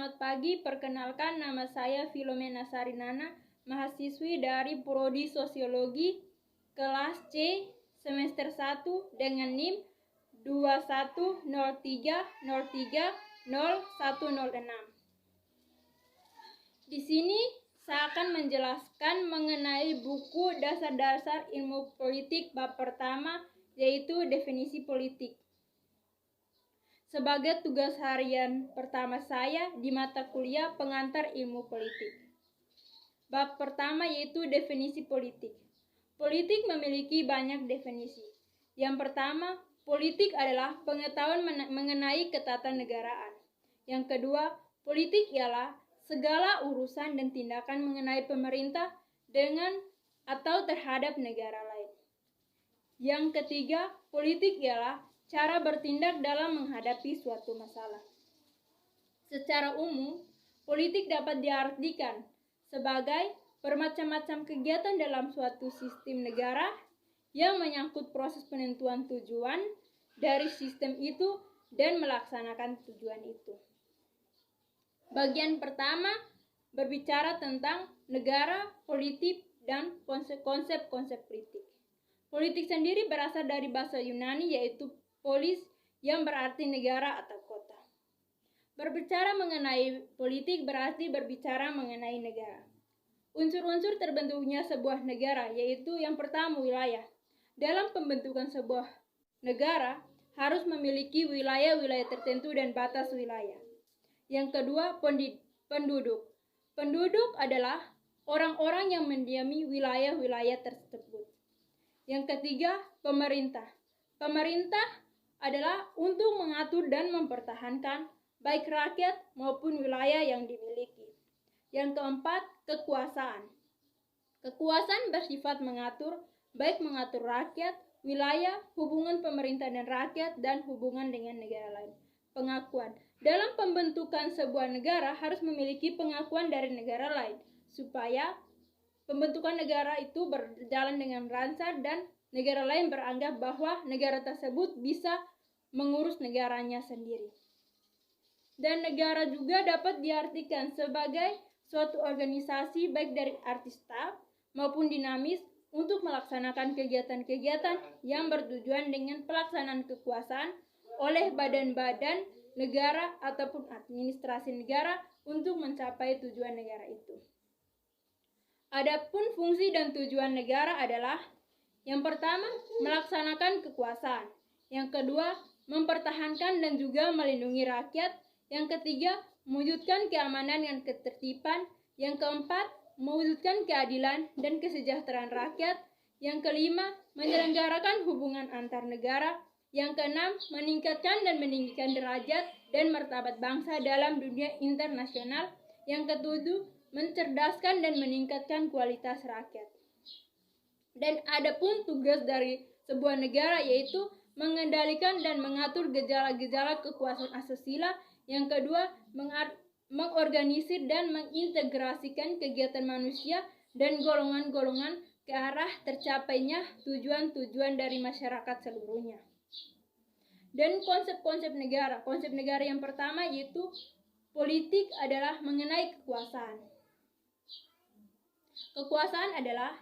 Selamat pagi, perkenalkan nama saya Filomena Sarinana, mahasiswi dari Prodi Sosiologi kelas C semester 1 dengan NIM 2103030106. Di sini saya akan menjelaskan mengenai buku Dasar-Dasar Ilmu Politik bab pertama, yaitu definisi politik. Sebagai tugas harian pertama saya di mata kuliah pengantar ilmu politik. Bab pertama yaitu definisi politik. Politik memiliki banyak definisi. Yang pertama, politik adalah pengetahuan mengenai ketatanegaraan. Yang kedua, politik ialah segala urusan dan tindakan mengenai pemerintah dengan atau terhadap negara lain. Yang ketiga, politik ialah cara bertindak dalam menghadapi suatu masalah. Secara umum, politik dapat diartikan sebagai bermacam-macam kegiatan dalam suatu sistem negara yang menyangkut proses penentuan tujuan dari sistem itu dan melaksanakan tujuan itu. Bagian pertama berbicara tentang negara, politik, dan konsep-konsep politik. Politik sendiri berasal dari bahasa Yunani yaitu polis yang berarti negara atau kota. Berbicara mengenai politik berarti berbicara mengenai negara. Unsur-unsur terbentuknya sebuah negara yaitu yang pertama wilayah. Dalam pembentukan sebuah negara harus memiliki wilayah-wilayah tertentu dan batas wilayah. Yang kedua, penduduk. Penduduk adalah orang-orang yang mendiami wilayah-wilayah tersebut. Yang ketiga, pemerintah. Pemerintah adalah untuk mengatur dan mempertahankan baik rakyat maupun wilayah yang dimiliki. Yang keempat, kekuasaan. Kekuasaan bersifat mengatur, baik mengatur rakyat, wilayah, hubungan pemerintah dan rakyat, dan hubungan dengan negara lain. Pengakuan. Dalam pembentukan sebuah negara harus memiliki pengakuan dari negara lain, supaya pembentukan negara itu berjalan dengan lancar dan negara lain beranggap bahwa negara tersebut bisa mengurus negaranya sendiri. Dan negara juga dapat diartikan sebagai suatu organisasi baik dari arti staf maupun dinamis untuk melaksanakan kegiatan-kegiatan yang bertujuan dengan pelaksanaan kekuasaan oleh badan-badan negara ataupun administrasi negara untuk mencapai tujuan negara itu. Adapun fungsi dan tujuan negara adalah yang pertama, melaksanakan kekuasaan. Yang kedua, mempertahankan dan juga melindungi rakyat. Yang ketiga, mewujudkan keamanan dan ketertiban. Yang keempat, mewujudkan keadilan dan kesejahteraan rakyat. Yang kelima, menyelenggarakan hubungan antar negara. Yang keenam, meningkatkan dan meninggikan derajat dan martabat bangsa dalam dunia internasional. Yang ketujuh, mencerdaskan dan meningkatkan kualitas rakyat. Dan adapun tugas dari sebuah negara yaitu mengendalikan dan mengatur gejala-gejala kekuasaan asusila. Yang kedua, mengorganisir dan mengintegrasikan kegiatan manusia dan golongan-golongan ke arah tercapainya tujuan-tujuan dari masyarakat seluruhnya. Dan konsep-konsep negara. Konsep negara yang pertama yaitu politik adalah mengenai kekuasaan. Kekuasaan adalah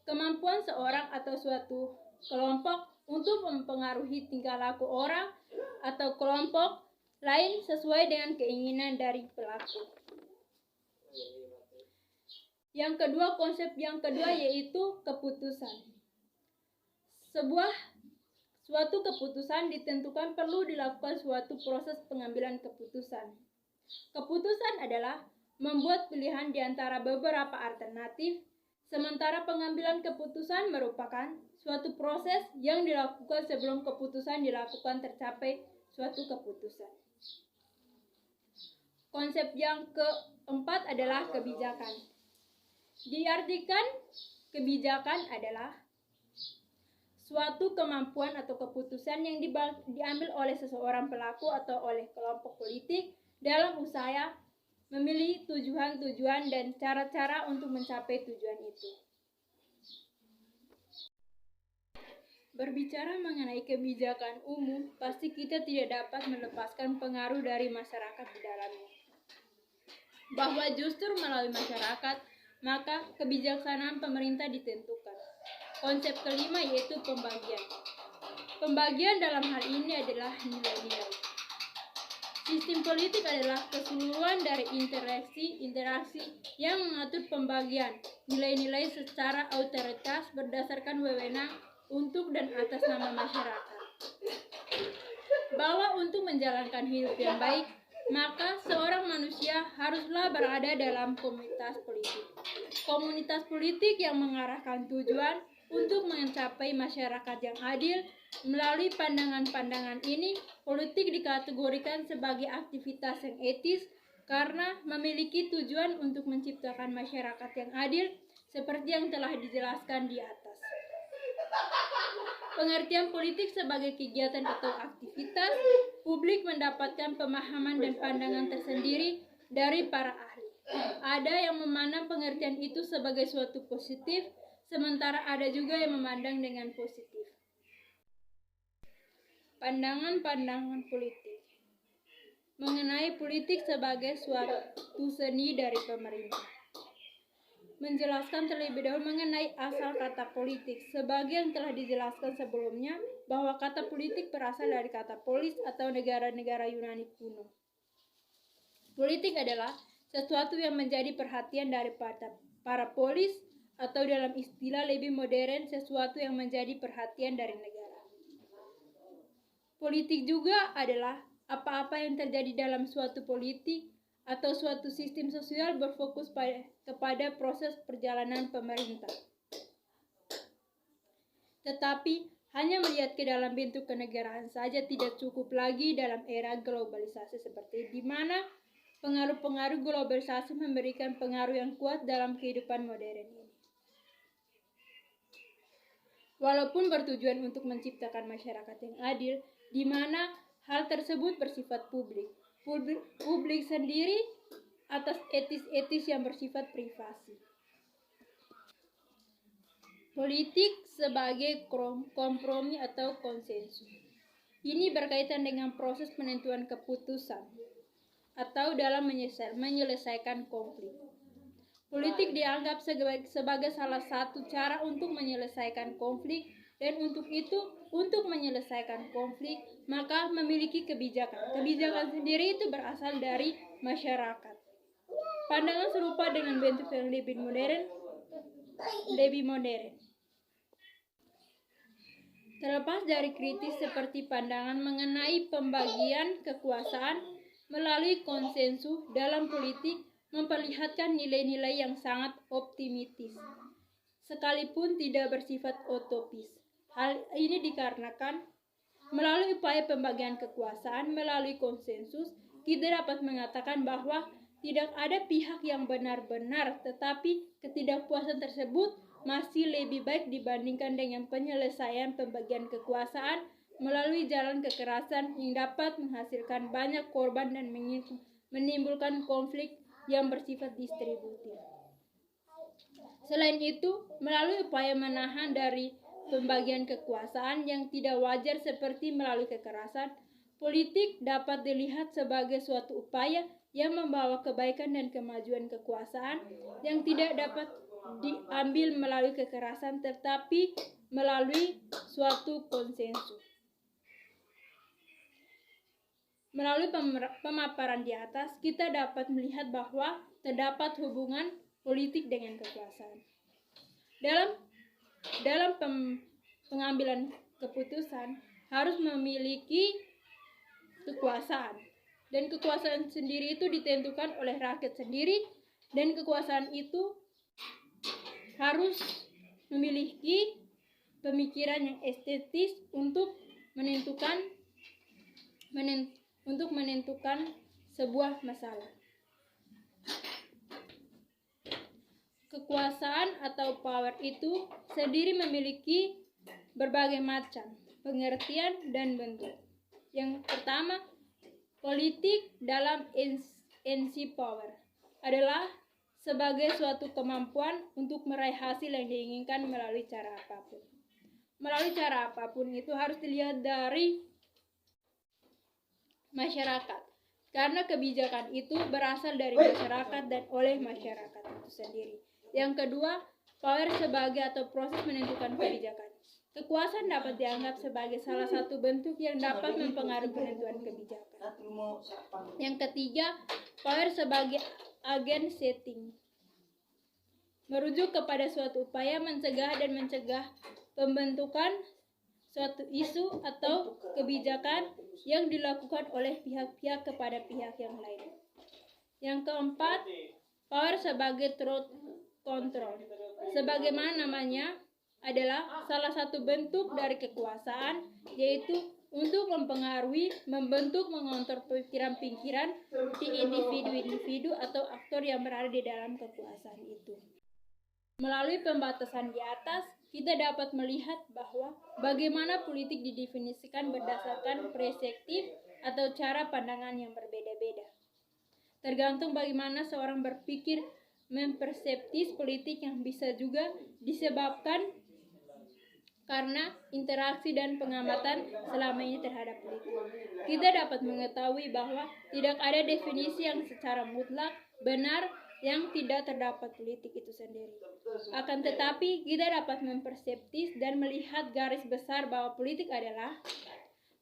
kemampuan seorang atau suatu kelompok untuk mempengaruhi tingkah laku orang atau kelompok lain sesuai dengan keinginan dari pelaku. Yang kedua, konsep yang kedua yaitu keputusan. Suatu keputusan ditentukan perlu dilakukan suatu proses pengambilan keputusan. Keputusan adalah membuat pilihan di antara beberapa alternatif. Sementara pengambilan keputusan merupakan suatu proses yang dilakukan sebelum keputusan dilakukan tercapai suatu keputusan. Konsep yang keempat adalah kebijakan. Diartikan kebijakan adalah suatu kemampuan atau keputusan yang diambil oleh seseorang pelaku atau oleh kelompok politik dalam usaha memilih tujuan-tujuan dan cara-cara untuk mencapai tujuan itu. Berbicara mengenai kebijakan umum, pasti kita tidak dapat melepaskan pengaruh dari masyarakat di dalamnya. bahwa justru melalui masyarakat maka kebijaksanaan pemerintah ditentukan. Konsep kelima yaitu pembagian. Pembagian dalam hal ini adalah nilai-nilai. Sistem politik adalah keseluruhan dari interaksi yang mengatur pembagian nilai-nilai secara otoritas berdasarkan wewenang untuk dan atas nama masyarakat. Bahwa untuk menjalankan hidup yang baik, maka seorang manusia haruslah berada dalam komunitas politik. Komunitas politik yang mengarahkan tujuan untuk mencapai masyarakat yang adil. Melalui pandangan-pandangan ini, politik dikategorikan sebagai aktivitas yang etis karena memiliki tujuan untuk menciptakan masyarakat yang adil seperti yang telah dijelaskan di atas. Pengertian politik sebagai kegiatan atau aktivitas, publik mendapatkan pemahaman dan pandangan tersendiri dari para ahli. Ada yang memandang pengertian itu sebagai suatu positif, sementara ada juga yang memandang dengan positif. Pandangan-pandangan politik mengenai politik sebagai suatu seni dari pemerintah. Menjelaskan terlebih dahulu mengenai asal kata politik. Sebagian telah dijelaskan sebelumnya bahwa kata politik berasal dari kata polis atau negara-negara Yunani kuno. Politik adalah sesuatu yang menjadi perhatian dari para polis atau dalam istilah lebih modern sesuatu yang menjadi perhatian dari negara. Politik juga adalah apa-apa yang terjadi dalam suatu politik atau suatu sistem sosial berfokus kepada proses perjalanan pemerintah. Tetapi hanya melihat ke dalam bentuk kenegaraan saja tidak cukup lagi dalam era globalisasi seperti di mana pengaruh-pengaruh globalisasi memberikan pengaruh yang kuat dalam kehidupan modern ini. Walaupun bertujuan untuk menciptakan masyarakat yang adil, di mana hal tersebut bersifat publik. Publik sendiri atas etis-etis yang bersifat privasi. Politik sebagai kompromi atau konsensus. Ini berkaitan dengan proses penentuan keputusan atau dalam menyelesaikan konflik. Politik dianggap sebagai salah satu cara untuk menyelesaikan konflik, dan untuk menyelesaikan konflik, maka memiliki kebijakan. Kebijakan sendiri itu berasal dari masyarakat. Pandangan serupa dengan bentuk yang lebih modern. Terlepas dari kritis seperti pandangan mengenai pembagian kekuasaan melalui konsensus dalam politik memperlihatkan nilai-nilai yang sangat optimistis, sekalipun tidak bersifat utopis. Hal ini dikarenakan melalui upaya pembagian kekuasaan melalui konsensus, kita dapat mengatakan bahwa tidak ada pihak yang benar-benar, tetapi ketidakpuasan tersebut masih lebih baik dibandingkan dengan penyelesaian pembagian kekuasaan melalui jalan kekerasan yang dapat menghasilkan banyak korban dan menimbulkan konflik yang bersifat distributif. Selain itu, melalui upaya menahan dari pembagian kekuasaan yang tidak wajar seperti melalui kekerasan, politik dapat dilihat sebagai suatu upaya yang membawa kebaikan dan kemajuan kekuasaan yang tidak dapat diambil melalui kekerasan tetapi melalui suatu konsensus. Melalui pemaparan di atas, kita dapat melihat bahwa terdapat hubungan politik dengan kekuasaan. Dalam pengambilan keputusan harus memiliki kekuasaan, dan kekuasaan sendiri itu ditentukan oleh rakyat sendiri, dan kekuasaan itu harus memiliki pemikiran yang estetis untuk menentukan sebuah masalah. Kekuasaan atau power itu sendiri memiliki berbagai macam pengertian dan bentuk. Yang pertama, politik dalam NC power adalah sebagai suatu kemampuan untuk meraih hasil yang diinginkan melalui cara apapun. Melalui cara apapun itu harus dilihat dari masyarakat. karena kebijakan itu berasal dari masyarakat dan oleh masyarakat itu sendiri. Yang kedua, power sebagai atau proses menentukan kebijakan. Kekuasaan dapat dianggap sebagai salah satu bentuk yang dapat mempengaruhi penentuan kebijakan. Yang ketiga, power sebagai agen setting. Merujuk kepada suatu upaya mencegah pembentukan suatu isu atau kebijakan yang dilakukan oleh pihak-pihak kepada pihak yang lain. Yang keempat, power sebagai throat control. Sebagaimana namanya, adalah salah satu bentuk dari kekuasaan, yaitu untuk mempengaruhi, membentuk, mengontrol pikiran-pikiran di individu-individu atau aktor yang berada di dalam kekuasaan itu. Melalui pembatasan di atas, kita dapat melihat bahwa bagaimana politik didefinisikan berdasarkan perspektif atau cara pandangan yang berbeda-beda. Tergantung bagaimana seorang berpikir memperseptis politik yang bisa juga disebabkan karena interaksi dan pengamatan selama ini terhadap politik. Kita dapat mengetahui bahwa tidak ada definisi yang secara mutlak benar yang tidak terdapat politik itu sendiri. Akan tetapi, kita dapat memperseptis dan melihat garis besar bahwa politik adalah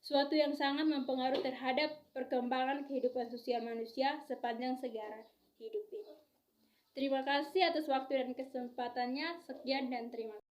suatu yang sangat mempengaruhi terhadap perkembangan kehidupan sosial manusia sepanjang sejarah hidup ini. Terima kasih atas waktu dan kesempatannya. Sekian dan terima kasih.